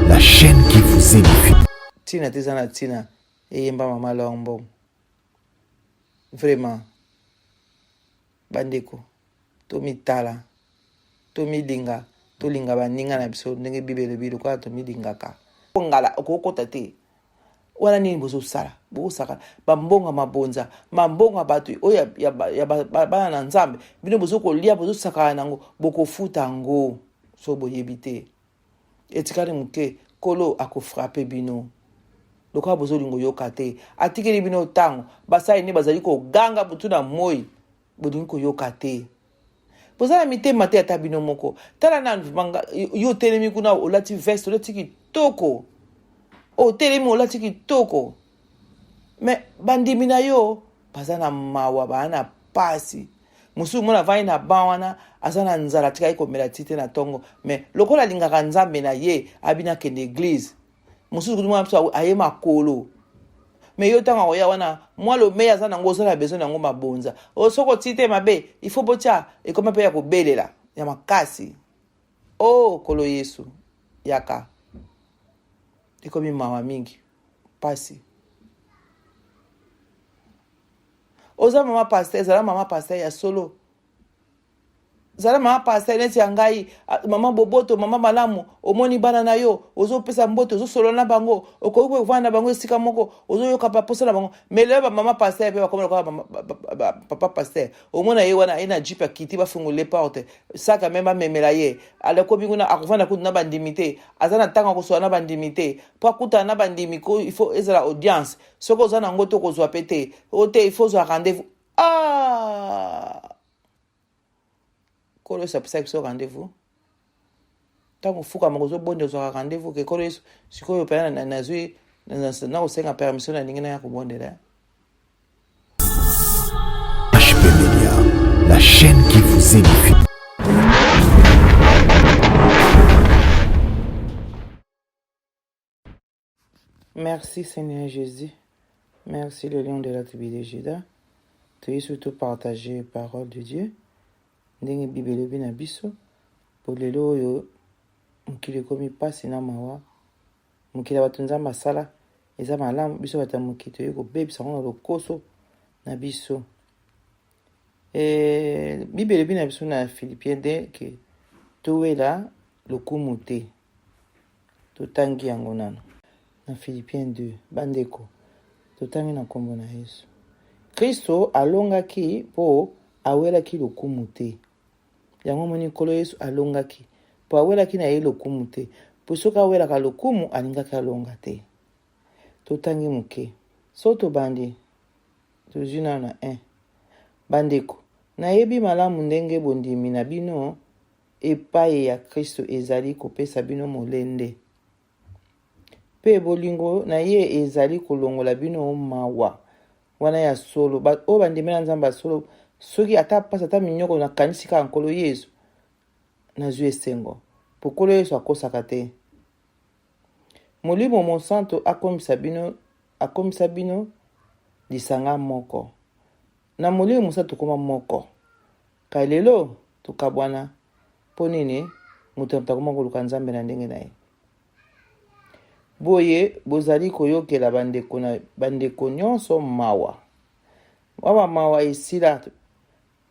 la chaîne qui vous édifie. Tina tezana tina eyemba mama lombo. Vraiment. Bandeko. Tomi tala. Tomi linga. To linga baninga na biso ndenge bibele bilu kwa tomi linga ka. Ngala okokota te. Wana nini bozo sala? Bozo saka bambonga mabonza, mambonga batu oya ya bana na nzambe. Bino bozo kolia bozo saka nango boko futa ngo so boyebite. Etikali muke kolo akofrape bino. Loka bozo lingo yoka te. Atikeli bino tango basai ne bazali ko ganga butu na moi. Bodingo ko yoka te. Bozala mitema te ata bino moko. Tala na manga yo telemi kuna olati veste olati kitoko. O telemi olati kitoko. Me bandimi na yo bazana mawa bana pasi. Musu mona vai na bawana azana nzala tika iko melatite na tongo. Me lokola lingaka nzambe na ye abina kende église. Musu kuduma mso aye makolo. Me yo tanga oya wana mwa lo meya zana ngo zala besoin na ngo mabonza. O soko tite mabe il faut botia e koma pe ya ko belela ya makasi. Oh kolo Yesu yaka. Ikomi mawa mingi pasi. Oza mama pasteur, zala mama pasteur ya solo. Zala mama pasteur neti yangai, mama boboto, mama malamu, omoni bana na yo, ozo pesa mboto, ozo solo na bango, okoki vana bango esika moko, ozo yoka pa posa na bango. Meleba mama pasteur pe bakomela kwa papa pasteur. Omona ye wana ina jipa kiti ba fungule porte. Saka memba memela ye. Ale ko binguna akuvana ku na bandimité. Azana tanga ko so na bandimité. Po akuta na bandimiko, il faut ezala audience. Soko zana ngoto ko zo pété. Ote il faut zo rendez-vous. Ah! Kolo sa pesa kiso rendez-vous. Tango fuka makozo bonde zo rendez-vous ke kolo sikoyo pena na zui na osenga permission na ningina ya kubondela. HP Media, la chaîne qui vous édifie. Merci Seigneur Jésus. Merci le lion de la tribu de Juda. Tu es surtout partagé parole de Dieu. Ndenge bibele bina biso. Polelo oyo mukile komi pasi na mawa. Mukile batu nzamba sala. Eza malamu biso bata mukito yeko bebisa ngo lokoso na biso. Bibele bina biso na Philippiens 2 ke towela lokumu te. Totangi yango nano. Na Philippiens 2 bandeko. Totangi na kombo na Yesu. Kristo alongaki po awelaki lokumu te. Yango moni kolo Yesu alongaki po awelaki na ye lokumu te. Po soka awelaka lokumu alingaki alonga te. Totangi muke. Soto bandi. Tozina na 1. Bandeko. Na yebi malamu ndenge bondimi na bino epai ya Kristo ezali kopesa bino molende. Pe bolingo na ye ezali kolongola bino mawa. Wana ya solo. O bandimi na nzamba solo. Soki ata pasa ata minyoko na kanisi ka nkolo Yesu. Na zue sengo. Pokolo Yesu akosaka te. Molimo monsanto akomisa bino lisanga moko. Na molimo monsanto koma moko. Kalelo tukabwana ponini mutu mtakoma koluka nzambe na ndenge na ye. Boye bozali koyokela bandeko nyonso mawa. Wawa mawa esila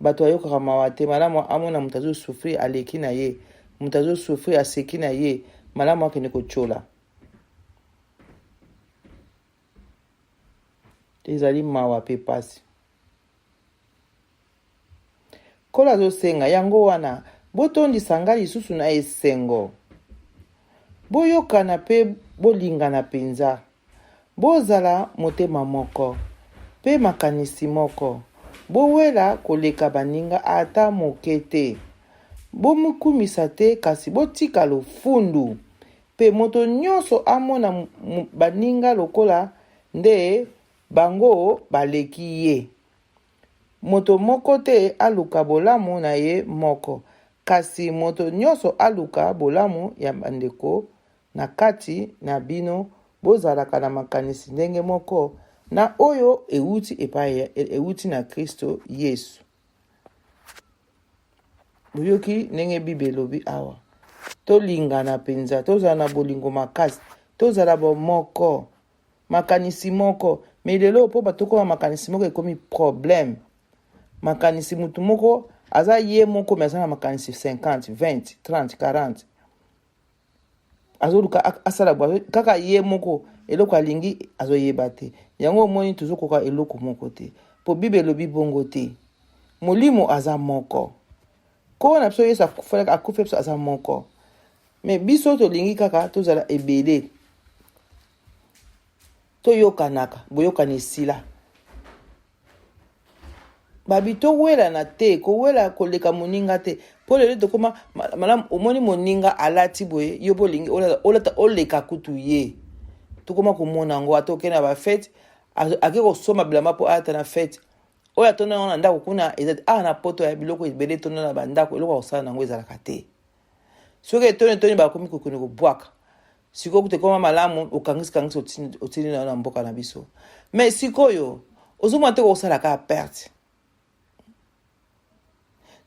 bato ayokaka mawa te malamu amona mutu azo souffrir aleki na ye. Mutu azo souffrir aseki na ye. Malamu akende kochola. Ezali mawa pe pasi. Kola azo senga yango wana botondisa ngai lisusu na esengo. Boyokana pe bolingana penza. Bozala motema moko. Pe makanisi moko. Bowela koleka baninga ata moke te. Bomukumisa te kasi botika lofundu. Pe moto nyonso amona baninga lokola nde bango baleki ye. Moto moko te aluka bolamu na ye moko. Kasi moto nyonso aluka bolamu ya bandeko na kati na bino bozalaka na makanisi ndenge moko na oyo euti na Kristo Yesu. Buyoki ndenge Bible lobi awa. tolingana mpenza, tozala na bolingo makasi, tozala bomoko, makanisi moko. Me lelo mpo batokoma makanisi moko ekomi problème. Makanisi mutu moko aza ye moko me aza na makanisi 50, 20, 30, 40. Azoluka asala bwa kaka ye moko eloko alingi azoyeba te. Yango omoni tozokoka eloko moko te. Po Bible elobi bongo te. Molimo aza moko. Ko na biso Yesu akufa biso aza moko. Me biso tolingi kaka tozala ebele. Toyokanaka, boyokana esila. Babi towela na te, kowela koleka moninga te. Po lelo tokoma malam omoni moninga alati boye, yo bolingi oleka kutu ye. Tokoma komona ngo atoke na ba fête, ake kosomba bilamba po ata na fête. Oya tona na ndako kuna ezati na poto ya biloko ebele tona na bandako eloko kosala nango ezalaka te. Soki toni bakomi kokoni kobwaka. Sikoyo tekoma malamu okangisi otini na mboka na biso. Mais sikoyo ozomona te kosala ka perte.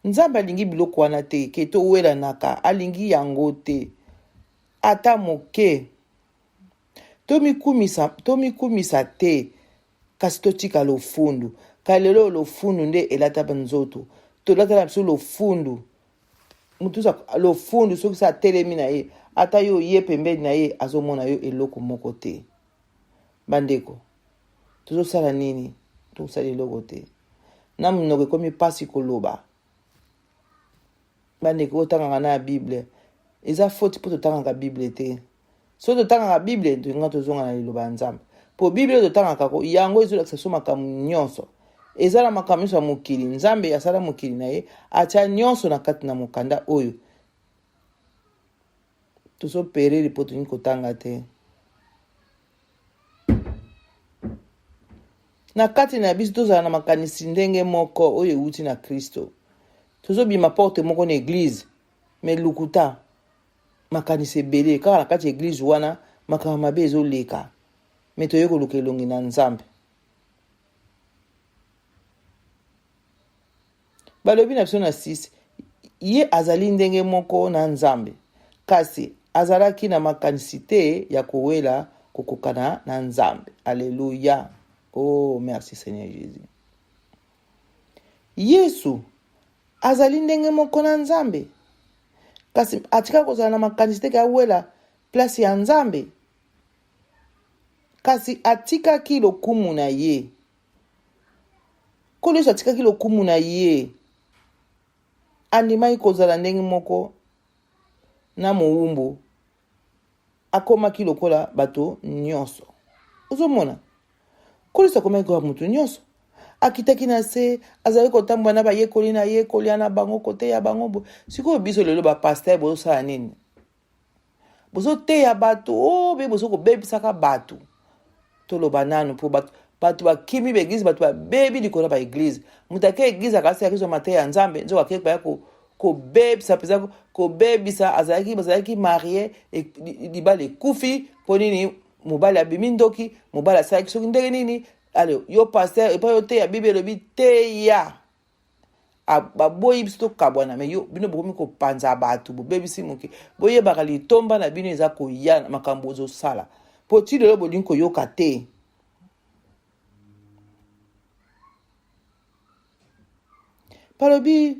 Nzambe alingi biloko wana te ke towelanaka, alingi yango te. Ata moke tomikumisa te kasi totika lofundu. Kalelo lofundu nde elata banzoto. Tolata na biso lofundu. Mutusa lofundu soki sa telemi na ye. Ata yo ye pembeni na ye azomona yo eloko moko te. Bandeko, tozosala nini? Tozosala eloko te. Na mnoko ekomi pasi koloba. Bandeko otangaka na Bible. Eza faute po totangaka Bible te. So totangaka Bible, tolinga tozonga na liloba ya Nzambe. Po Bible totangaka ko yango ezolakisa so makambo nyonso. Ezala makambo nyonso ya mokili. Nzambe asala mokili na ye, atia nyonso na kati na mokanda oyo. Tozo pereri po tolingi kotanga te. Na kati na biso tozala na makanisi ndenge moko oyo euti na Kristo. Tozo bima porte moko na église, me lukuta makanisi ebele kaka na kati ya église wana makambo mabe ezoleka. Me toyeko luka elongi na Nzambe. Balobi na biso na 6, ye azali ndenge moko na Nzambe, kasi azalaki na makanisi te ya kowela kokokana na Nzambe. Alléluia. Oh, merci Seigneur Jésus. Yesu azali ndenge moko na Nzambe, kasi atika kozala na makanisi te ya wela place ya Nzambe, kasi atikaki lokumu na ye. Kolo Yesu atikaki lokumu na ye, andimaki kozala ndenge moko na mowumbu, akomaki lokola bato nyonso. Ozomona Kolo Yesu akomaki kwa mutu nyonso, akitaki na se, azali kotambola na bayekoli na yekoli na bango kote ya bango. Sikoyo biso lelo ba pasteur bozosala nini? Bozoteya bato, be bozo kobebisaka bato. Toloba nanu po bato bakimi ba église, bato babebi likolo ba église. Mutake église akasi ya kizo mate ya Nzambe, nzo akeke ba kobebisa peza kobebisa bazalaki marié libale kufi po nini mobali abimi ndoki, mobali asalaki soki ndenge nini. Ale yo pasteur epa yo teya Bible elobi teya. Baboyi biso tokabwana me yo bino bokomi kopanza bato bobebisi moke. Boyebaka litomba na bino eza koya makambo ozosala. Po ti lelo bolingi koyoka te. Palobi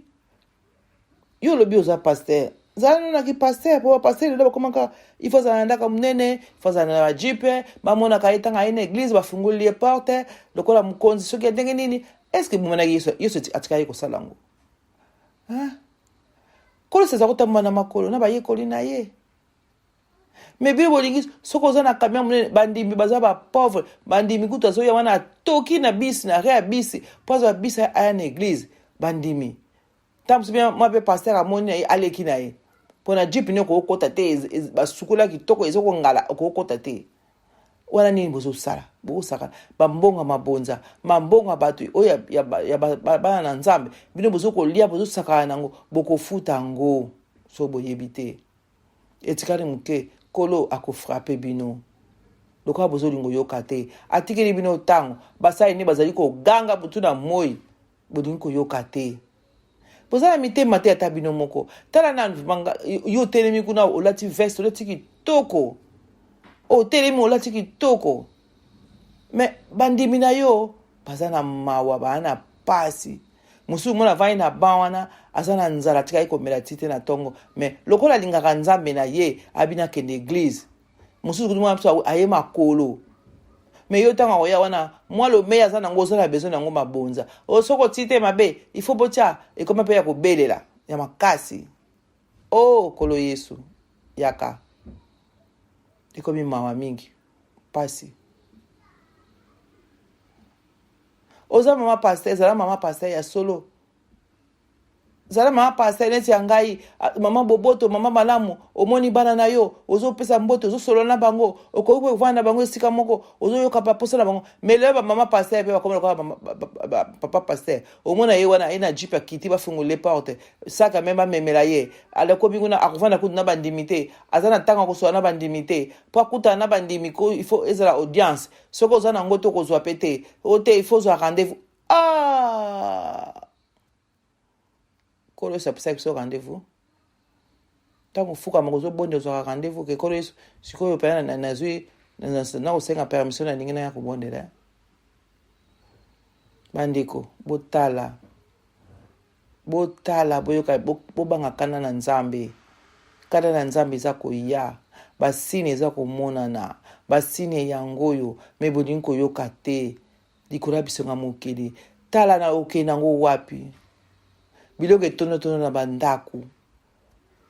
yo lobi oza pasteur. Zala na ki pasteur po pasteur lelo bakomaka il faut zala ndaka munene, il faut zala na jipe, bamona ka etanga ina église bafungoli les portes, lokola mukonzi soki ndenge nini. Est-ce que mumana Yesu atika ko salango? Kolo seza kotamba na makolo na bayekoli na ye. Me bi bolingi soko za na kamia munene bandimi baza ba pauvre, bandimi kutu azoya wana toki na bisi na rea bisi, pozo ba bisi aya na église bandimi. Tamsu bien moi pe pasteur amoni aleki na ye. Pona jipi nyoko okota te basukula kitoko ezoko ngala okota te. Wana nini bozo sala? Bozo saka bambonga mabonza, mambonga batu oya ya bana na Nzambe. Bino bozo kolia bozo saka nango boko futa ngo so boyebite. Etikari muke kolo akofrape bino. Loka bozo lingo yoka te. Atikeli bino tango basai ni bazali ko ganga butu na moi. Bolingo yoka te. bozala mitema te ata bino moko. Tala na banga yo telemi kuna olati veste olati kitoko. O telemi olati kitoko. Mais bandimi na yo baza na mawa bana pasi. Musu mona vai na bawana azana nzala tika ikomela tite na tongo. Mais lokola lingaka nzambe na ye abina kende église. Musu kuduma mso aye makolo. Mais yo tanga oya wana moi le meilleur azana ngo zala besoin nango mabonza. O soko tite mabe il faut botia et comme pe ya ko belela ya makasi. Oh kolo Yesu yaka. Ikomi mawa mingi pasi. Oza mama pasteur, zala mama pasteur ya solo. Zala mama pasteur neti ya ngai, mama boboto, mama malamu, omoni bana na yo, ozo pesa mboto, ozo solo na bango, okoki kovanda na bango esika moko, ozo yoka pa posa na bango. Mais leba mama pasteur pe bakomela kwa papa pasteur. Omona ye wana ena jeep ya kiti bafungole porte. Saka même memela ye. Ale ko binguna akovanda kutu na bandimité. Azana tanga ko so na bandimité. Po akuta na bandimi ko il faut ezala audience. Soko zana ngoto ko zo pété. Ote il faut zo rendez-vous. Ah! Kolo ça peut être rendez-vous. Tant fuka makozo bonde zo rendez-vous ke kolo sikoyo pa na zui na osenga permission na ningina ya kubondela. Bandiko botala boyoka bobanga kana na nzambe. Kana na nzambe za koya. Basine za komonana. Basine yangoyo me bodinko yoka te. Likora bisonga mokili. Tala na okena ngo wapi. Biloko etono na bandaku.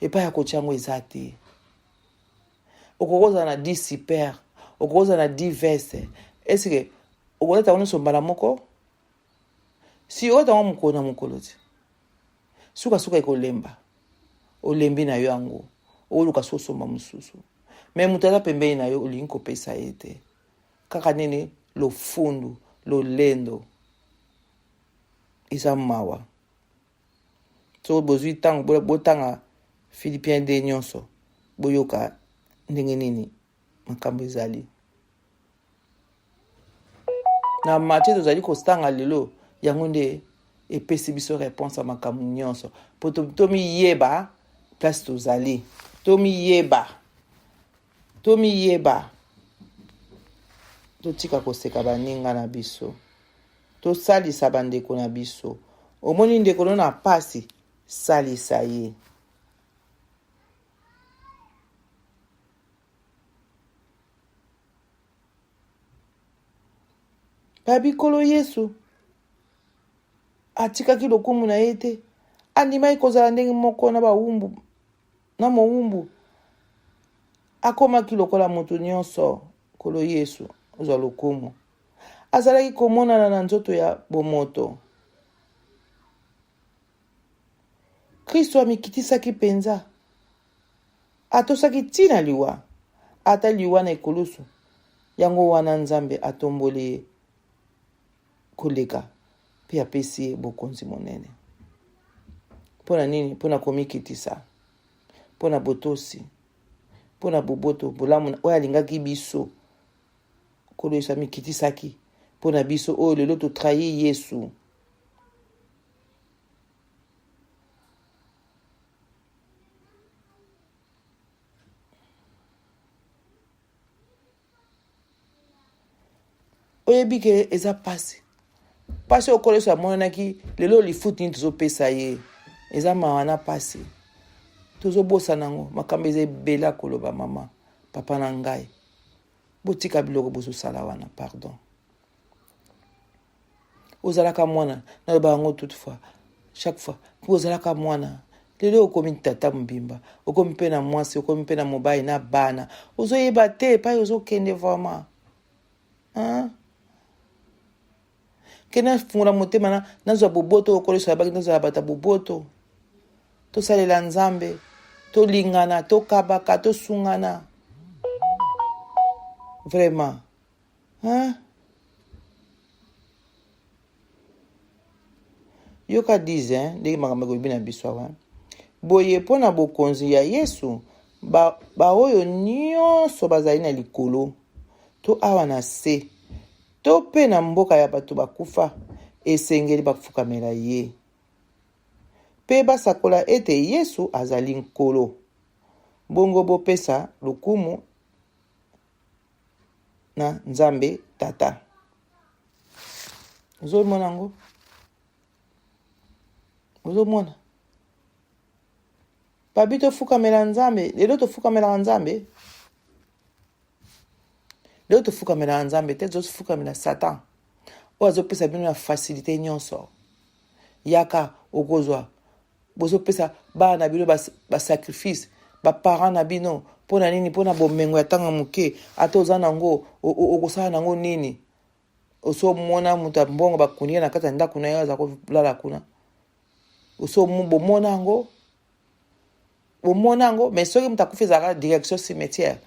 Epa ya kochango ezate. Okokoza na 10 super. Okokoza na 10 veste. Est-ce que okoleta ono sombala moko? Si okoleta ono mukona mukoloti. Suka ekolemba. Olembi na yo yango. Oluka sosomba mususu. Me mutala pembeni na yo olingi kopesa ete. Kaka nene lo fundu, lo lendo. Isa mawa. So bozui tang botanga Philippien de nyonso boyoka ndenge nini makambo ezali na match tozali kostanga lelo yango nde epesi biso réponse a makambo nyonso po tomi yeba place tozali tomi yeba totika koseka baninga na biso tosalisa bandeko na biso omoni ndeko na pasi salisa ye. Babi kolo Yesu atikaki lokumu na ye te andimaki kozala ndenge moko na bawumbu na mowumbu akomaki lokola moto nyonso kolo Yesu ozwa lokumu azalaki komonana na nzoto ya bomoto. Kristo amikitisaki penza. Atosaki tina liwa. Ata liwa na ekolusu. Yango wana nzambe atomboli koleka. Pe apesi bokonzi monene. Pona nini? Pona komikitisa. Pona botosi. Pona boboto. Bolamu oya alingaki biso. Kolo Yesu amikitisaki. Pona biso oyo lelo to trahi Yesu. Oyebi ke eza pasi. Pasi okolo Yesu amonanaki lelo lifuti nini tozopesa ye. Eza mawana pasi. Tozobosa nango makambo eza ebela koloba mama papa na ngai. Botika biloko bozosala wana pardon. Ozalaka mwana na bango toutefois chaque fois ozalaka mwana lelo okomi tata mbimba okomi pe na mwasi okomi pe na mobali na bana ozoyeba te pa ozokende vraiment hein. Kena fungula motema na nazwa boboto okoleso abaki nazwa bata boboto to salela nzambe to lingana to kabaka to sungana vraiment hein. Yoka dize ndenge makambo koyibi na biso awa boye pona bokonzi ya Yesu ba oyo nyonso bazali na likolo to awa na se to pe na mboka ya bato bakufa esengeli bafukamela ye mpe basakola ete Yesu azali nkolo. Bongo bopesa lokumu na Nzambe Tata. Ozomona yango? Ozomona? Babi tofukamela Nzambe, lelo tofukamela Nzambe. Lelo tofukamela Nzambe, te tofukamela Satan. O azopesa bino na facilité nyonso. Yaka okozwa. Bozopesa bana bino ba sacrifice, ba parents na bino pona nini, pona bomengo ya tanga muke, ata oza nango okosala nango nini. Oso mona muta mbongo bakunia na kata ndako na yo aza kolala kuna. Oso bomona ngo. Bomona ngo, mais soki mutakufa ezaka direction cimetière.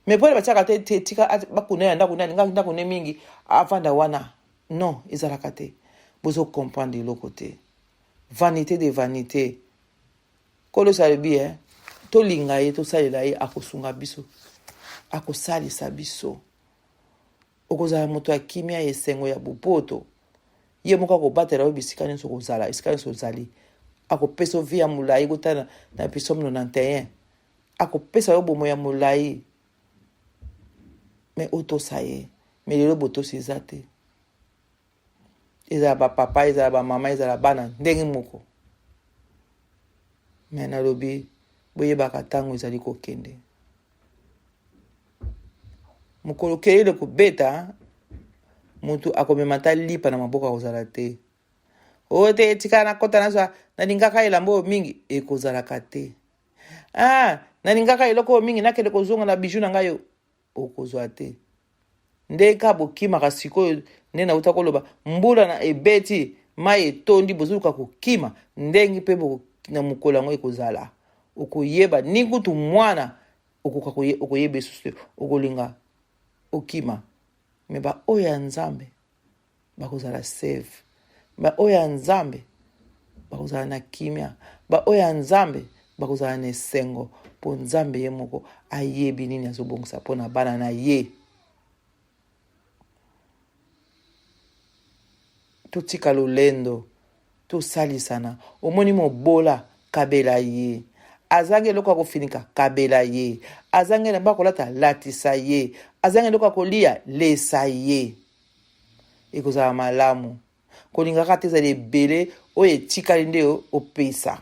Mais pona batiaka te tika bakunia ndako na ndako ne mingi avanda wana. Non, ezalaka te. Bozo comprendre de l'autre côté. Vanité de vanité. Kolo salibi, to linga ye, to salila ye, akosunga biso. Akosalisa biso. Okozala moto ya kimia esengo ya bopoto. Ye moko akobatela yo bisika nyonso kozala, esika nyonso ozali. Akopesa vi ya mulai kotala na episode 91. Akopesa yo bomo ya mulai. Mais otosa ye. Mais lelo botosi eza te. Ezala ba papa, ezala ba mama, ezala bana ndenge moko. Mais nalobi boyebaka ntango ezali kokende. Mokolo kelele kobeta mutu akomema ta lipa na maboko akozala te. Ote etika na kota na nalingaka elambo mingi ekozalaka te. Nalingaka eloko mingi nakende kozonga na bijou na ngai okozwa te. Ndeka bokimaka sikoyo nena uta koloba mbula na ebeti mai etondi bozuluka kokima ndengi pe na mokolo yango ekozala. Okoyeba ningutu mwana okoyeba susu okolinga okima. Me ba oya Nzambe bakozala save. Ba oya Nzambe bakozala na kimia. Ba oya Nzambe bakozala na esengo. Po Nzambe ye moko ayebi nini azobongisa po na bana na ye. Totika lolendo, tosalisana. Omoni mobola kabela ye. Azange eloko akofinika kabela ye. Azange na bakolata latisa ye. Azange eloko akolia lesa ye. Ekozala malamu. Kolingaka te ezali ebele oyo etikali nde opesa.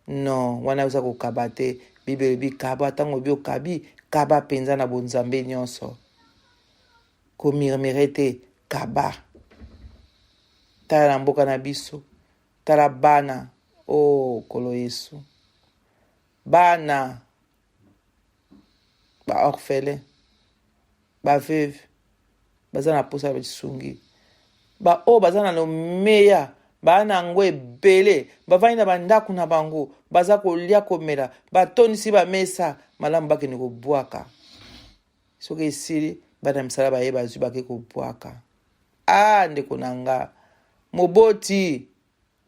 Non, wana uza kokaba te. Bibele bikaba tango biokabi kaba penza na bonzambe nyonso. Komirmire te kaba. Tala na mboka na biso. Tala bana. Oh, kolo Yesu. Bana. Ba orphelin. Ba veuve. Baza na posa bisungi. Ba o baza na lo meya. Bana ngo ebele. Bavani na bandaku na bango. Baza kolia komela. Batonisi ba mesa. Malamu bakende kobwaka. Soki esili bana misala baye bazwi bake kobwaka. Ndeko nanga. Moboti,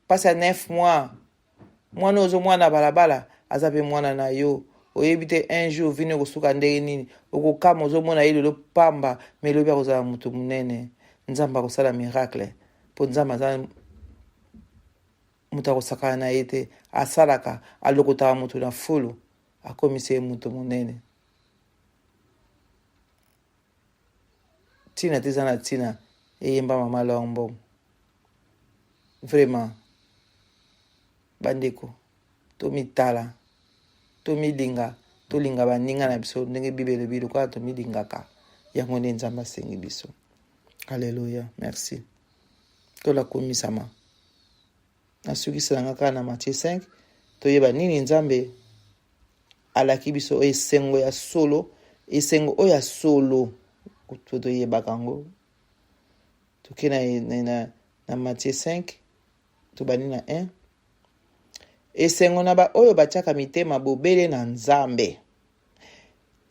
pasa 9 mois. Mwana ozo mwana balabala, azape mwana na yo. Oyebite un jour vine kosuka ndenge nini. Okokama ozo mwana ile lo pamba, melobi akozala mutu munene. Nzamba kosala miracle. Po nzamba aza mutu akosaka na ete, asalaka, alokota mutu na fulu, akomise mutu munene. Tina tizana tina, eyemba mama lombo. Vraiment, bandeko, tomitala, tomilinga, tolinga baninga na biso, ndenge bibele bilu kwa tomilingaka, yango nde Nzambe asengi biso. Alléluia, merci. Tola komisama. Nasukisa ngaka na Matthieu 5, toyeba nini Nzambe alaki biso esengo ya solo, esengo oya solo, toyeba kango. Tukena na Matthieu 5, tubani na 1. Esengo na ba oyo batiaka mitema bobele na Nzambe.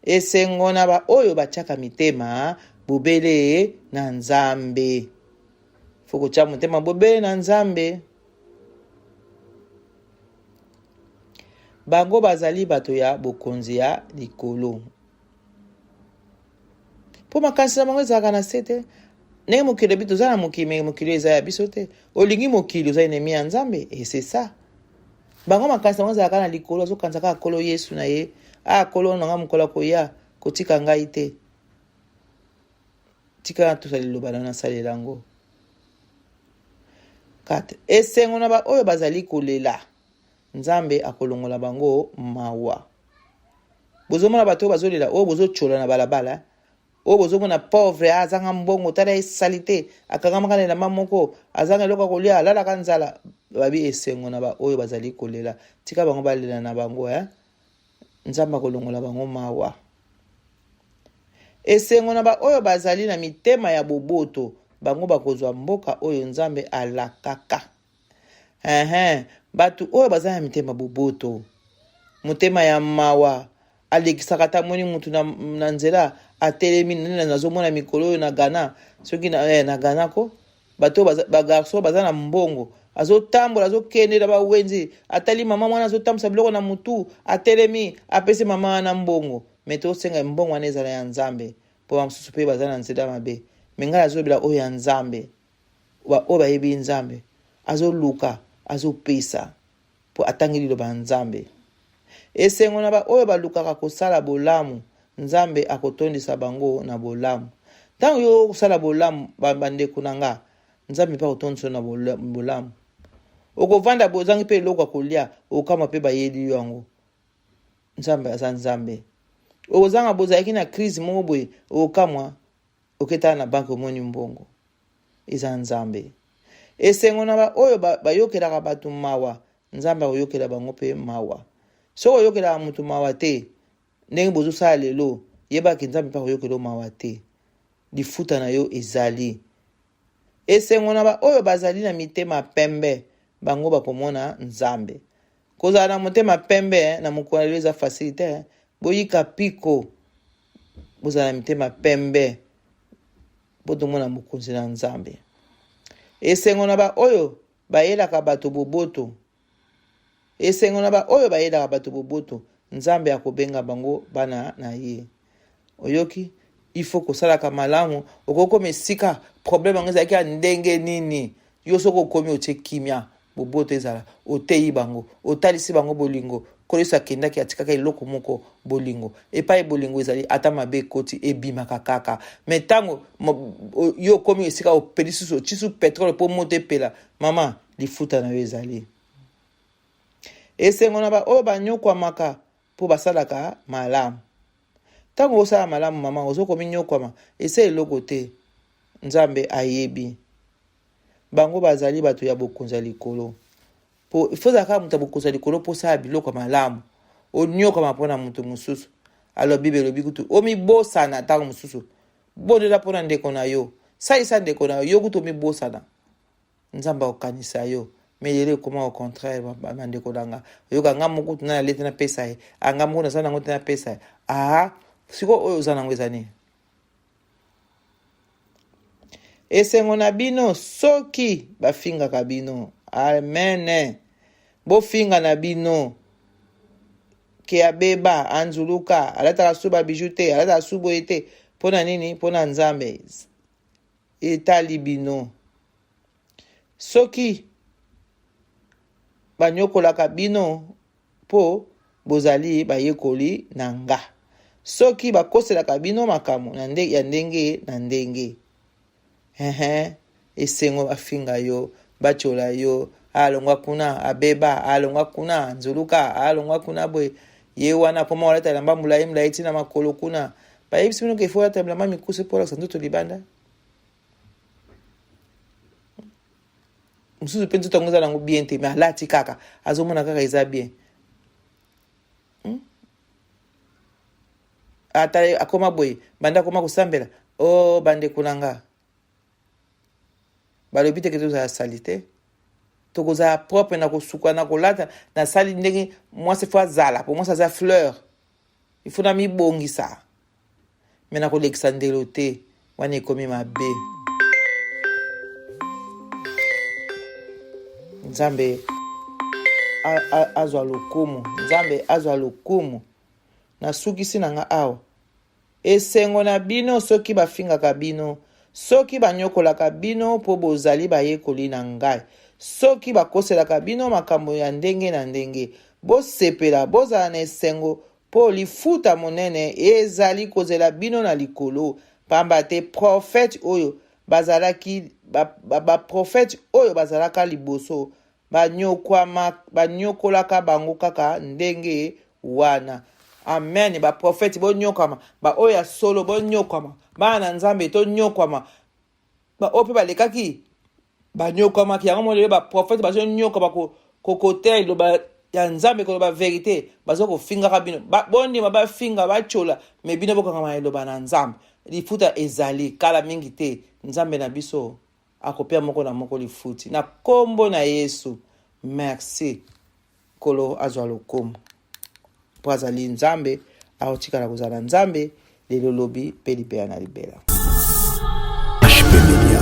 Esengo na ba oyo batiaka mitema bobele na Nzambe. Foko tia mutema bobele na Nzambe. Bango bazali bato ya bokonzi ya likolo. Po makansi na bango ezalaka na sete. Nenge mokili bito za na mokili eza ya biso te. Olingi mokili oza enemi ya Nzambe. Et c'est ça. bango makanisi bango ezalaka na likolo azokanisa kaka kolo yesu na ye kolo nanga mokola koya kotika ngai te tika tosala liloba na nasalela yango 4 esengo na oyo bazali kolela nzambe akolongola bango mawa bozomona bato oyo bazolela oyo bozochola na balabala oyo bozomona pauvre azanga mbongo tala esali te akangamaka na elamba moko azanga eloko kolia alalaka nzala babi esengo na oyo bazali kolela tika bango balela na bango nzambe akolongola bango mawa esengo na oyo bazali na mitema ya boboto bango bakozwa mboka oyo nzambe alakaka bato oyo bazali na mitema boboto motema ya mawa alekisaka ta moni mutu na nzela atelemi nene nazomona mikolo oyo na Ghana soki na Ghana ko bato bagarso baza na mbongo azotambola azokende na bawenzi atali mama mwana azotambusa biloko na mutu atelemi apesi mama wana mbongo meto senga mbongo wana ezala ya nzambe po bamosusu pe baza na nzela mabe mengala azobela oyo ya nzambe oyo bayebi nzambe azoluka azopesa po atangi liloba nzambe esengo na oyo balukaka kosala bolamu nzambe akotondisa bango na bolamu ntango yo kosala bolamu bandeko na nga nzambe mpe akotondisa na bolamu okovanda bozangi mpe eloko ya kolia okama mpe bayeli yango nzambe aza nzambe okozanga bozalaki na crise moko boye okamwa oketala na banke omoni mbongo eza nzambe esengo na oyo bayokelaka bato mawa nzambe akoyokela bango mpe mawa soki oyokelaka mutu mawa te ndenge bozosala lelo yebaki nzambe mpe akoyokela mawa te lifuta na yo ezali esengo na oyo bazali na mitema pembe bango bakomona nzambe kozala na motema pembe na mokolo lelo eza facilité boyika piko bozala na mitema pembe botomona mokonzi na nzambe esengo na oyo bayelaka bato boboto esengo na oyo bayelaka bato boboto nzambe akobenga bango bana na ye oyoki ifo kosalaka malamu okokoma esika problème yango ezalaki ya ndenge nini yo soki okomi otie kimia boboto ezala oteyi bango otalisi bango bolingo kolesa akendaki atikaka eloko moko bolingo epai bolingo ezali ata mabe ekoti ebimaka kaka me ntango yo okomi esika opelisi so tisu petrole mpo moto epela mama lifuta na yo ezali esengo na oyo banyokwamaka mpo basalaka malamu ntango osala malamu mama ozokomi nyokwama ese eloko te nzambe ayebi bango bazali bato ya bokonzi ya likolo po ifozalaka mutu ya bokonzi ya likolo mpo osala biloko malamu onyokwama mpona mutu mosusu alobi belobi kutu omibosana ntango mosusu bondela mpona ndeko na yo salisa ndeko na yo yo kutu omibosana nzambe akokanisa yo me lelo ekoma au contraire bandeko nanga oyoka nga moko tuna nalete napesa ye anga moko naza nango te napesa ye siko oyo oza nango ezani esengo na bino soki bafingaka bino amen bofinga na bino ke abeba anzuluka alataka su babiju te alataka su boye te mpona nini mpona nzambe etali bino soki banyokolaka bino mpo bozali bayekoli na nga soki bakoselaka bino makambo ya ndenge na ndenge esengo bafinga yo batyola yo alongwa kuna abeba alongwa kuna nzuluka alongwa kuna boye ye wana koma walata elamba mulayi ntina makolo kuna bayebisi bino kefo walata bilamba mikuse mpo olakisa nzoto libanda mosusu mpe nzoto yango eza nango bien te me alati kaka azomona kaka eza bien ata akoma boye banda akoma kosambela bandeko na nga balobi teke tozala sali te tokozala propre na kosuka na kolata na sali ndenge mwasi fo azala po mwasi aza fleur ifo na mibongisa me na kolekisa ndelo te wana ekomi mabe nzambe azwa lokumu nzambe azwa lokumu nasukisi na nga awa esengo na bino soki bafingaka bino soki banyokolaka bino mpo bozali bayekoli na ngai soki bakoselaka bino makambo ya ndenge na ndenge bosepela bozala na esengo mpo lifuta monene ezali kozela bino na likolo pamba te profete oyo bazalaki baprofete oyo bazalaka liboso banyokolaka bango kaka ndenge wana. Amen. Baprofete bonyokama oyo ya solo bonyokama bana na nzambe tonyokwama oyo mpe balekaki banyokwamaki yango molelo baprofete bazonyokama kokote iloba ya nzambe koloba verite bazokofingaka bino bondima bafinga bachola me bino bokangama iloba na nzambe lifuta ezali kala mingi te nzambe na biso akopea moko na moko lifuti na kombo na Yesu. Merci kolo azwa lokomo po azali nzambe aotikala kozala nzambe lelo lobi pe lipeya na libela. HP Media,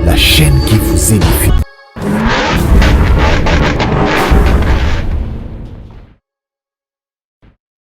la chaîne qui vous édifie.